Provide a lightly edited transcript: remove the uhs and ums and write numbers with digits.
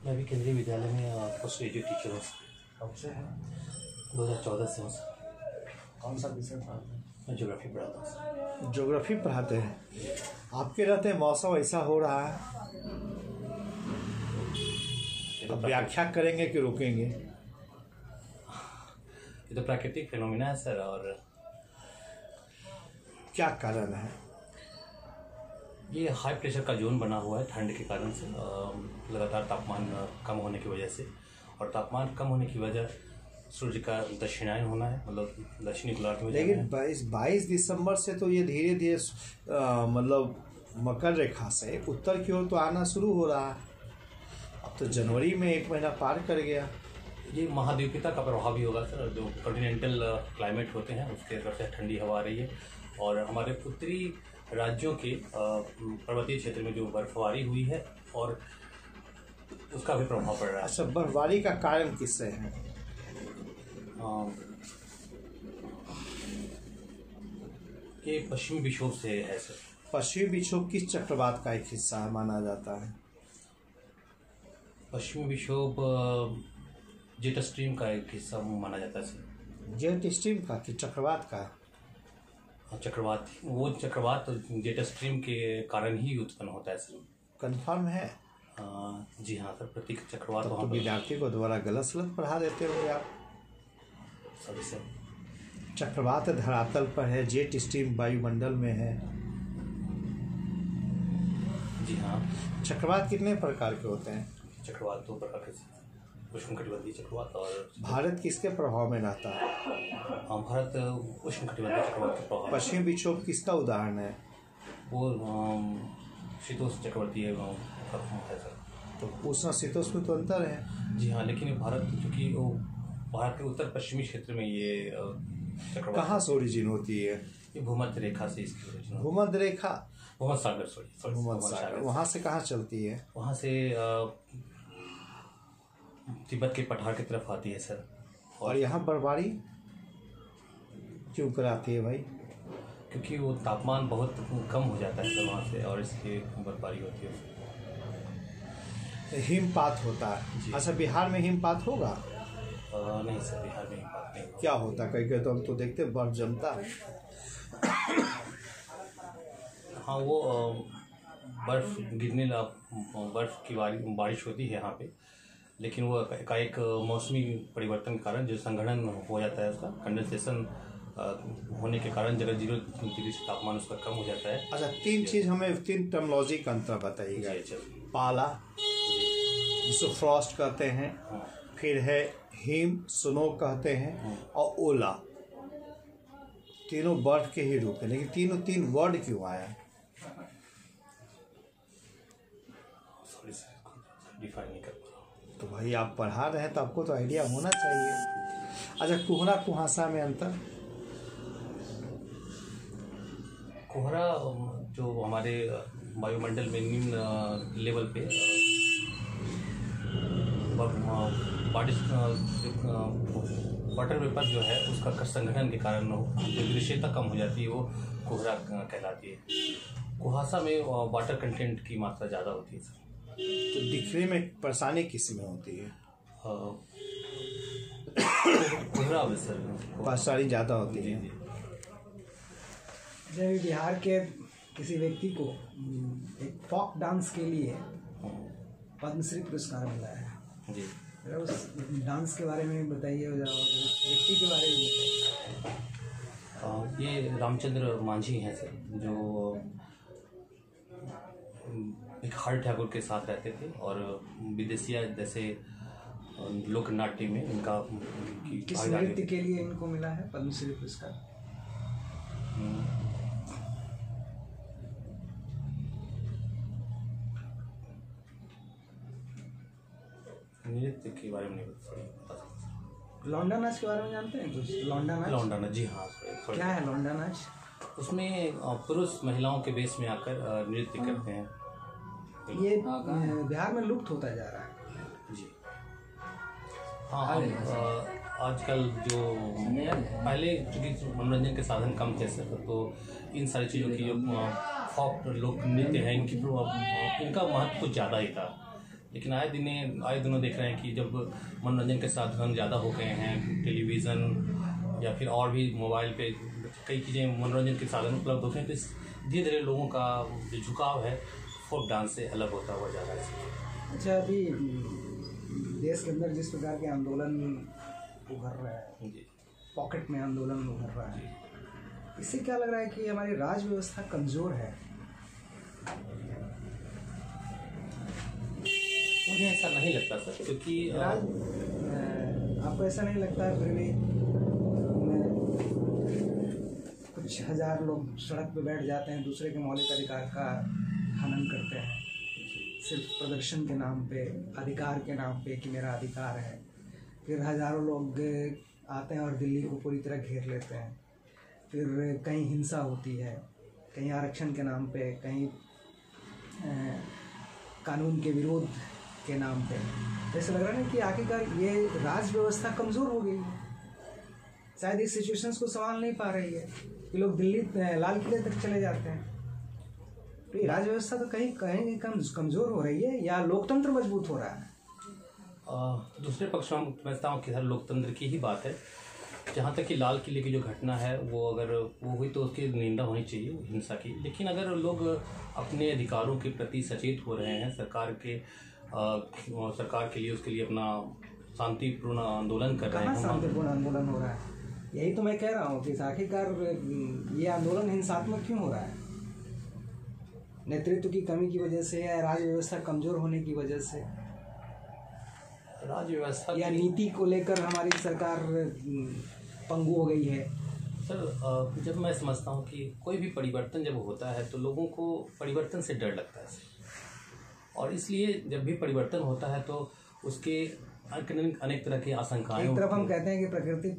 मैं अभी केंद्रीय विद्यालय में पोस्ट ग्रेजुएट टीचर हूँ। कब से है? 2014 से हूँ। कौन सा विषय पढ़ाते हैं? मैं ज्योग्राफी पढ़ाता हूँ। ज्योग्राफी पढ़ाते हैं। आपके रहते मौसम ऐसा हो रहा है, तो व्याख्या करेंगे कि रोकेंगे? ये तो प्राकृतिक फिनोमिना है सर। और क्या कारण है? ये हाई प्रेशर का जोन बना हुआ है ठंड के कारण से, लगातार तापमान कम होने की वजह से। और तापमान कम होने की वजह सूर्य का दक्षिणायन होना है, मतलब दक्षिणी गोलार्ध में। लेकिन 22 दिसंबर से तो ये धीरे धीरे मतलब मकर रेखा से उत्तर की ओर तो आना शुरू हो रहा है। अब तो जनवरी में 1 महीना पार कर गया। ये महाद्वीपीयता का प्रभाव भी होगा सर। जो कॉन्टिनेंटल क्लाइमेट होते हैं उसके तरफ से ठंडी हवा आ रही है, और हमारे उत्तरी राज्यों के पर्वतीय क्षेत्र में जो बर्फबारी हुई है और उसका भी प्रभाव पड़ रहा है। अच्छा, बर्फबारी का कारण किससे है? ये पश्चिमी विक्षोभ से है सर। पश्चिमी विक्षोभ किस चक्रवात का एक हिस्सा माना जाता है? पश्चिमी विक्षोभ जेट स्ट्रीम का एक हिस्सा माना जाता है सर। जेट स्ट्रीम का कि चक्रवात का? चक्रवात, वो चक्रवात जेट स्ट्रीम के कारण ही उत्पन्न होता है सर। कंफर्म है? जी हाँ सर। प्रतीक चक्रवात तो विद्यार्थी को दोबारा गलत सलत पढ़ा देते हो आप। सभी सर। चक्रवात धरातल पर है, जेट स्ट्रीम वायुमंडल में है। जी हाँ। चक्रवात कितने प्रकार के होते हैं? चक्रवात 2 प्रकार के, उष्णकटिबंधीय चक्रवात और। भारत किसके प्रभाव में रहता है? भारत उष्णकटिबंधीय चक्रवात के प्रभाव। पश्चिमी विक्षोभ किसका उदाहरण है? वो शीतोष्ण चक्रवर्ती है सर। तो उष्ण शीतोष्ण में तो अंतर है। जी हाँ, लेकिन भारत चूँकि वो भारत के उत्तर पश्चिमी क्षेत्र में ये चक्रवात कहाँ से ओरिजिन होती है? ये भूमध्य रेखा से इसकी ओरिजिन। भूमध्य रेखा? भूमध्य सागर, सॉरी भूमध्य सागर। वहाँ से कहाँ चलती है? वहाँ से तिब्बत के पठार की तरफ आती है सर। और यहाँ बर्फबारी क्यों कराती है भाई? क्योंकि वो तापमान बहुत कम हो जाता है सर वहाँ से, और इसलिए बर्फबारी होती है। हिमपात होता है? अच्छा, बिहार में हिमपात होगा? नहीं सर, बिहार में हिमपात नहीं। क्या होता है? कहीं तो हम तो देखते बर्फ जमता है। हाँ, वो बर्फ गिरने बर्फ की बारिश होती है यहाँ पे, लेकिन वो एकाएक मौसमी परिवर्तन के कारण जो संघनन हो जाता है, उसका कंडेंसेशन होने के कारण जगह 0 डिग्री से तापमान उसका कम हो जाता है। अच्छा, 3 चीज़ हमें 3 टर्मिनोलॉजी का अंतर बताइएगा। पाला, जिसको फ्रॉस्ट कहते हैं, फिर है हिम, स्नो कहते हैं, और ओला। तीनों बर्फ के ही रूप है, लेकिन 3 वर्ड क्यों आया? सॉरी सर, डिफाइन नहीं कर पा रहा। तो भाई आप पढ़ा रहे हैं तो आपको तो आइडिया होना चाहिए। अच्छा, कोहरा कुहासा में अंतर? कोहरा जो हमारे वायुमंडल में निम्न लेवल पे वाटर वेपर जो है उसका संघनन के कारण जो दृश्यता कम हो जाती है वो कोहरा कहलाती है। कुहासा में वाटर कंटेंट की मात्रा ज़्यादा होती है सर। तो दिखने में परेशानी किस में होती है? कोहरा में सर परेशानी ज़्यादा होती है। जब बिहार के किसी व्यक्ति को एक फोक डांस के लिए पद्मश्री पुरस्कार मिला है जी, उस डांस के बारे में बताइए, व्यक्ति के बारे में बताइए। ये रामचंद्र मांझी हैं सर, जो एक हर ठाकुर के साथ रहते थे, और विदेशिया जैसे लोक नाट्य में इनका किस नृत्य के लिए इनको मिला है पद्मश्री पुरस्कार? नृत्य के बारे में नहीं पता। लौंडा नाच के बारे में जानते हैं कुछ? लौंडा नाच, जी हाँ। क्या है लौंडा नाच? उसमें पुरुष महिलाओं के वेश में आकर नृत्य करते हैं। ये बिहार में लुप्त होता जा रहा है। जी हाँ। आजकल जो पहले चूँकि मनोरंजन के साधन कम थे सर, तो इन सारी चीज़ों की जो फोक लोक नृत्य है इनका महत्व कुछ ज़्यादा ही था। लेकिन आए दिनों देख रहे हैं कि जब मनोरंजन के साधन ज़्यादा हो गए हैं, टेलीविज़न या फिर और भी मोबाइल पे कई चीज़ें मनोरंजन के साधन उपलब्ध होते हैं, तो धीरे धीरे लोगों का जो झुकाव है फोक डांस से अलग होता हुआ जा रहा है। अच्छा, अभी देश के अंदर जिस प्रकार के आंदोलन उभर रहा है, पॉकेट में आंदोलन उभर रहा है, इससे क्या लग रहा है कि हमारी राज व्यवस्था कमज़ोर है? मुझे ऐसा नहीं लगता सर, क्योंकि आपको ऐसा नहीं लगता? फिर भी कुछ हज़ार लोग सड़क पे बैठ जाते हैं, दूसरे के मौलिक अधिकार का हनन करते हैं, सिर्फ प्रदर्शन के नाम पे, अधिकार के नाम पे कि मेरा अधिकार है। फिर हज़ारों लोग आते हैं और दिल्ली को पूरी तरह घेर लेते हैं। फिर कहीं हिंसा होती है, कहीं आरक्षण के नाम पे, कहीं कानून के विरोध के नाम पे। ऐसा लग रहा है कि आखिरकार ये राज व्यवस्था कमज़ोर हो गई है, शायद इस सिचुएशंस को संभाल नहीं पा रही है कि लोग दिल्ली लाल किले तक चले जाते हैं। तो ये राज व्यवस्था तो कहीं कमज़ोर हो रही है या लोकतंत्र मजबूत हो रहा है? दूसरे पक्ष में समझता हूँ कि हर लोकतंत्र की ही बात है। जहाँ तक कि लाल किले की जो घटना है वो अगर वो हुई तो उसकी निंदा होनी चाहिए हिंसा की, लेकिन अगर लोग अपने अधिकारों के प्रति सचेत हो रहे हैं, सरकार के लिए उसके लिए अपना शांतिपूर्ण आंदोलन कर रहे हैं। कहाँ शांतिपूर्ण आंदोलन हो रहा है? यही तो मैं कह रहा हूँ कि आखिरकार ये आंदोलन हिंसात्मक क्यों हो रहा है? नेतृत्व की कमी की वजह से या राज व्यवस्था कमज़ोर होने की वजह से, राज्य व्यवस्था या नीति को लेकर हमारी सरकार पंगु हो गई है? सर, जब मैं समझता हूँ कि कोई भी परिवर्तन जब होता है तो लोगों को परिवर्तन से डर लगता है, और इसलिए जब भी परिवर्तन होता है तो उसके अनेक तरह की आशंकाएं। एक तरफ हम कहते हैं कि प्रकृति